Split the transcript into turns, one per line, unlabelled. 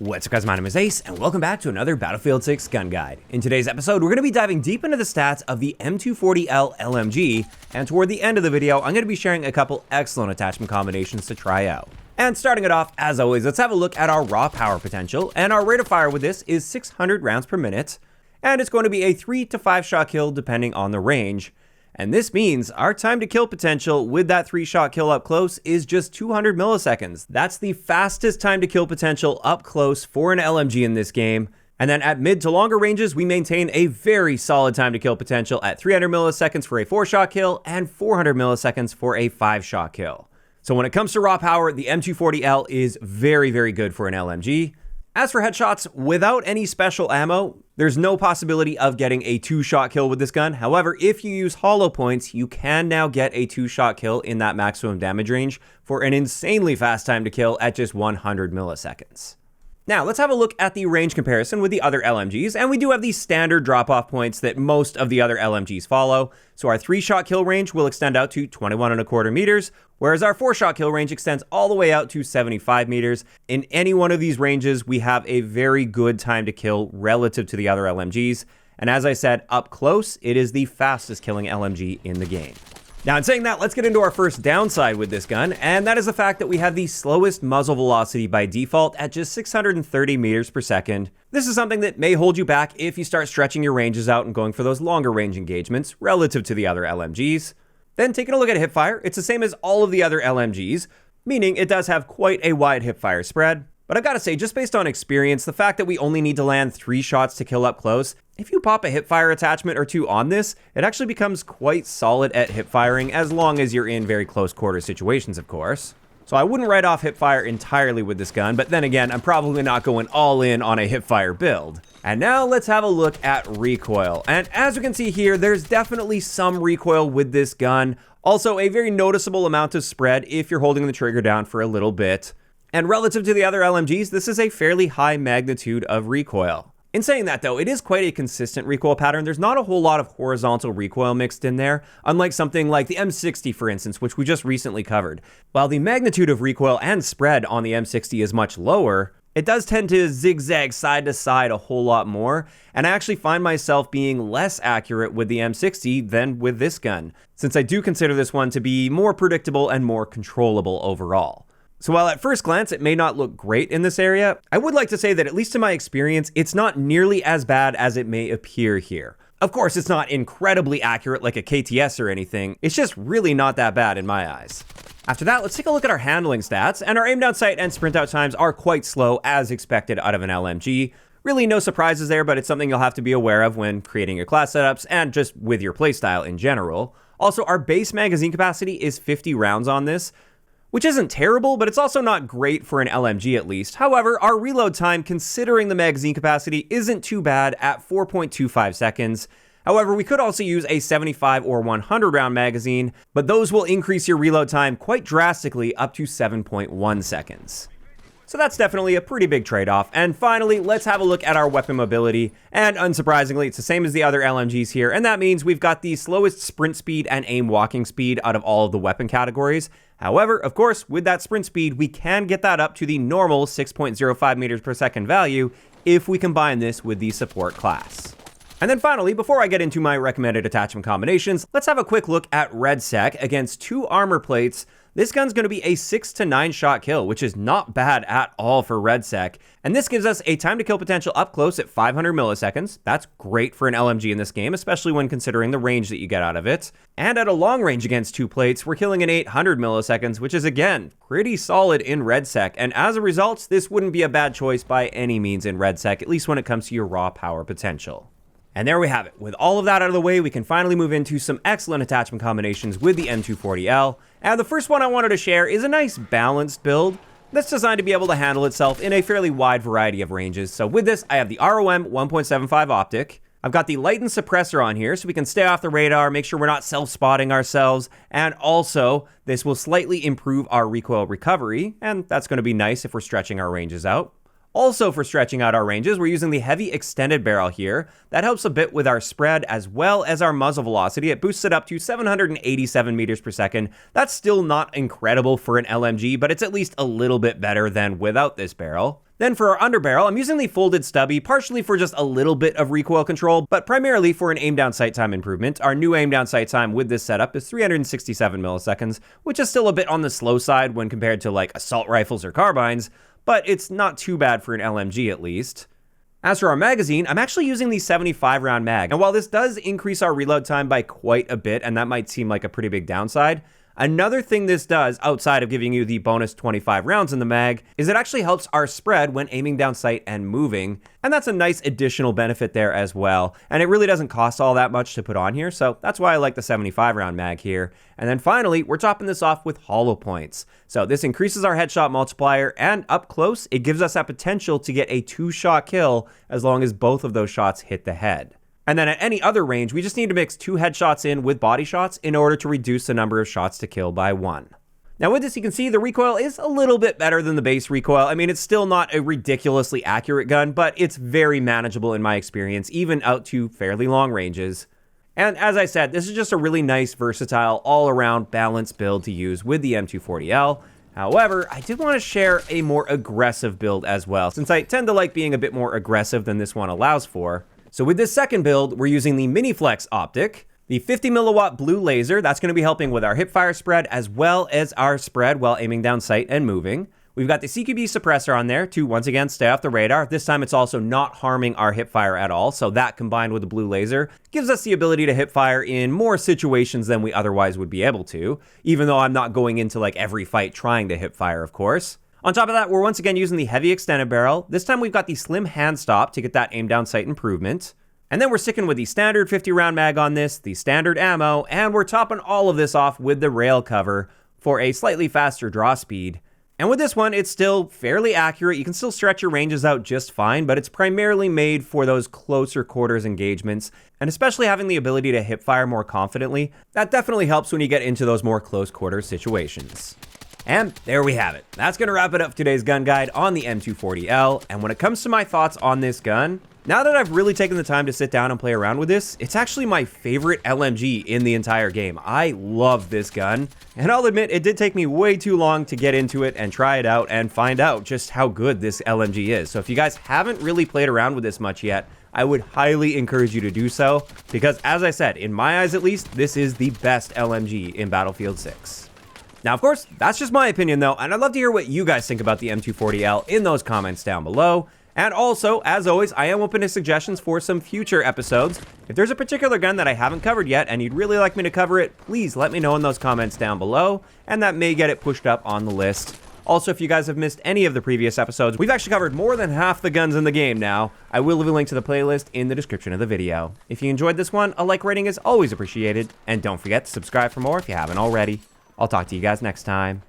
What's up guys, my name is Ace, and welcome back to another Battlefield 6 gun guide. In today's episode, we're going to be diving deep into the stats of the M240L LMG, and toward the end of the video, I'm going to be sharing a couple excellent attachment combinations to try out. And starting it off, as always, let's have a look at our raw power potential, and our rate of fire with this is 600 rounds per minute, and it's going to be a 3 to 5 shot kill depending on the range. And this means our time to kill potential with that 3-shot kill up close is just 200 milliseconds. That's the fastest time to kill potential up close for an LMG in this game. And then at mid to longer ranges, we maintain a very solid time to kill potential at 300 milliseconds for a 4-shot kill and 400 milliseconds for a 5-shot kill. So when it comes to raw power, the M240L is very, very good for an LMG. As for headshots, without any special ammo, there's no possibility of getting a 2-shot kill with this gun. However, if you use hollow points, you can now get a 2-shot kill in that maximum damage range for an insanely fast time to kill at just 100 milliseconds. Now, let's have a look at the range comparison with the other LMGs, and we do have these standard drop-off points that most of the other LMGs follow. So our 3-shot kill range will extend out to 21.25 meters, whereas our 4-shot kill range extends all the way out to 75 meters. In any one of these ranges, we have a very good time to kill relative to the other LMGs, and as I said, up close, it is the fastest killing LMG in the game. Now, in saying that, let's get into our first downside with this gun, and that is the fact that we have the slowest muzzle velocity by default at just 630 meters per second. This is something that may hold you back if you start stretching your ranges out and going for those longer range engagements relative to the other LMGs. Then taking a look at hipfire, it's the same as all of the other LMGs, meaning it does have quite a wide hipfire spread. But I gotta say, just based on experience, the fact that we only need to land 3 shots to kill up close, if you pop a hipfire attachment or 2 on this, it actually becomes quite solid at hipfiring as long as you're in very close quarter situations, of course. So I wouldn't write off hipfire entirely with this gun, but then again, I'm probably not going all in on a hipfire build. And now let's have a look at recoil. And as you can see here, there's definitely some recoil with this gun. Also, a very noticeable amount of spread if you're holding the trigger down for a little bit. And relative to the other LMGs, this is a fairly high magnitude of recoil. In saying that though, it is quite a consistent recoil pattern. There's not a whole lot of horizontal recoil mixed in there, unlike something like the M60 for instance, which we just recently covered. While the magnitude of recoil and spread on the M60 is much lower, it does tend to zigzag side to side a whole lot more, and I actually find myself being less accurate with the M60 than with this gun, since I do consider this one to be more predictable and more controllable overall. So while at first glance it may not look great in this area, I would like to say that at least in my experience, it's not nearly as bad as it may appear here. Of course, it's not incredibly accurate like a KTS or anything, it's just really not that bad in my eyes. After that, let's take a look at our handling stats, and our aim down sight and sprint out times are quite slow as expected out of an LMG. Really no surprises there, but it's something you'll have to be aware of when creating your class setups and just with your playstyle in general. Also, our base magazine capacity is 50 rounds on this, which isn't terrible, but it's also not great for an LMG at least. However, our reload time, considering the magazine capacity, isn't too bad at 4.25 seconds. However, we could also use a 75 or 100 round magazine, but those will increase your reload time quite drastically up to 7.1 seconds. So that's definitely a pretty big trade-off. And finally, let's have a look at our weapon mobility. And unsurprisingly, it's the same as the other LMGs here, and that means we've got the slowest sprint speed and aim walking speed out of all of the weapon categories. However, of course, with that sprint speed, we can get that up to the normal 6.05 meters per second value if we combine this with the support class. And then finally, before I get into my recommended attachment combinations, let's have a quick look at REDSEC against 2 armor plates. This gun's going to be a 6 to 9 shot kill, which is not bad at all for REDSEC. And this gives us a time to kill potential up close at 500 milliseconds. That's great for an LMG in this game, especially when considering the range that you get out of it. And at a long range against 2 plates, we're killing in 800 milliseconds, which is again, pretty solid in REDSEC. And as a result, this wouldn't be a bad choice by any means in REDSEC, at least when it comes to your raw power potential. And there we have it. With all of that out of the way, we can finally move into some excellent attachment combinations with the M240L. And the first one I wanted to share is a nice balanced build that's designed to be able to handle itself in a fairly wide variety of ranges. So with this, I have the ROM 1.75 optic. I've got the light and suppressor on here so we can stay off the radar, make sure we're not self-spotting ourselves. And also, this will slightly improve our recoil recovery, and that's going to be nice if we're stretching our ranges out. Also, for stretching out our ranges, we're using the heavy extended barrel here. That helps a bit with our spread as well as our muzzle velocity. It boosts it up to 787 meters per second. That's still not incredible for an LMG, but it's at least a little bit better than without this barrel. Then for our underbarrel, I'm using the folded stubby, partially for just a little bit of recoil control, but primarily for an aim down sight time improvement. Our new aim down sight time with this setup is 367 milliseconds, which is still a bit on the slow side when compared to like assault rifles or carbines, but it's not too bad for an LMG at least. As for our magazine, I'm actually using the 75 round mag, and while this does increase our reload time by quite a bit, and that might seem like a pretty big downside, another thing this does, outside of giving you the bonus 25 rounds in the mag, is it actually helps our spread when aiming down sight and moving, and that's a nice additional benefit there as well, and it really doesn't cost all that much to put on here, so that's why I like the 75 round mag here. And then finally, we're topping this off with hollow points. So this increases our headshot multiplier, and up close, it gives us that potential to get a 2-shot kill as long as both of those shots hit the head. And then at any other range, we just need to mix 2 headshots in with body shots in order to reduce the number of shots to kill by 1. Now with this, you can see the recoil is a little bit better than the base recoil. I mean, it's still not a ridiculously accurate gun, but it's very manageable in my experience, even out to fairly long ranges. And as I said, this is just a really nice, versatile, all-around balanced build to use with the M240L. However, I did want to share a more aggressive build as well, since I tend to like being a bit more aggressive than this one allows for. So with this second build, we're using the Mini Flex optic, the 50 milliwatt blue laser, that's going to be helping with our hipfire spread as well as our spread while aiming down sight and moving. We've got the CQB suppressor on there to once again stay off the radar. This time it's also not harming our hipfire at all, so that combined with the blue laser gives us the ability to hipfire in more situations than we otherwise would be able to, even though I'm not going into like every fight trying to hipfire, of course. On top of that, we're once again using the heavy extended barrel. This time we've got the slim hand stop to get that aim down sight improvement. And then we're sticking with the standard 50 round mag on this, the standard ammo, and we're topping all of this off with the rail cover for a slightly faster draw speed. And with this one, it's still fairly accurate. You can still stretch your ranges out just fine, but it's primarily made for those closer quarters engagements, and especially having the ability to hipfire more confidently, that definitely helps when you get into those more close quarters situations. And there we have it. That's going to wrap it up for today's gun guide on the M240L. And when it comes to my thoughts on this gun, now that I've really taken the time to sit down and play around with this, it's actually my favorite LMG in the entire game. I love this gun. And I'll admit, it did take me way too long to get into it and try it out and find out just how good this LMG is. So if you guys haven't really played around with this much yet, I would highly encourage you to do so. Because as I said, in my eyes at least, this is the best LMG in Battlefield 6. Now, of course, that's just my opinion, though, and I'd love to hear what you guys think about the M240L in those comments down below. And also, as always, I am open to suggestions for some future episodes. If there's a particular gun that I haven't covered yet and you'd really like me to cover it, please let me know in those comments down below, and that may get it pushed up on the list. Also, if you guys have missed any of the previous episodes, we've actually covered more than half the guns in the game now. I will leave a link to the playlist in the description of the video. If you enjoyed this one, a like rating is always appreciated, and don't forget to subscribe for more if you haven't already. I'll talk to you guys next time.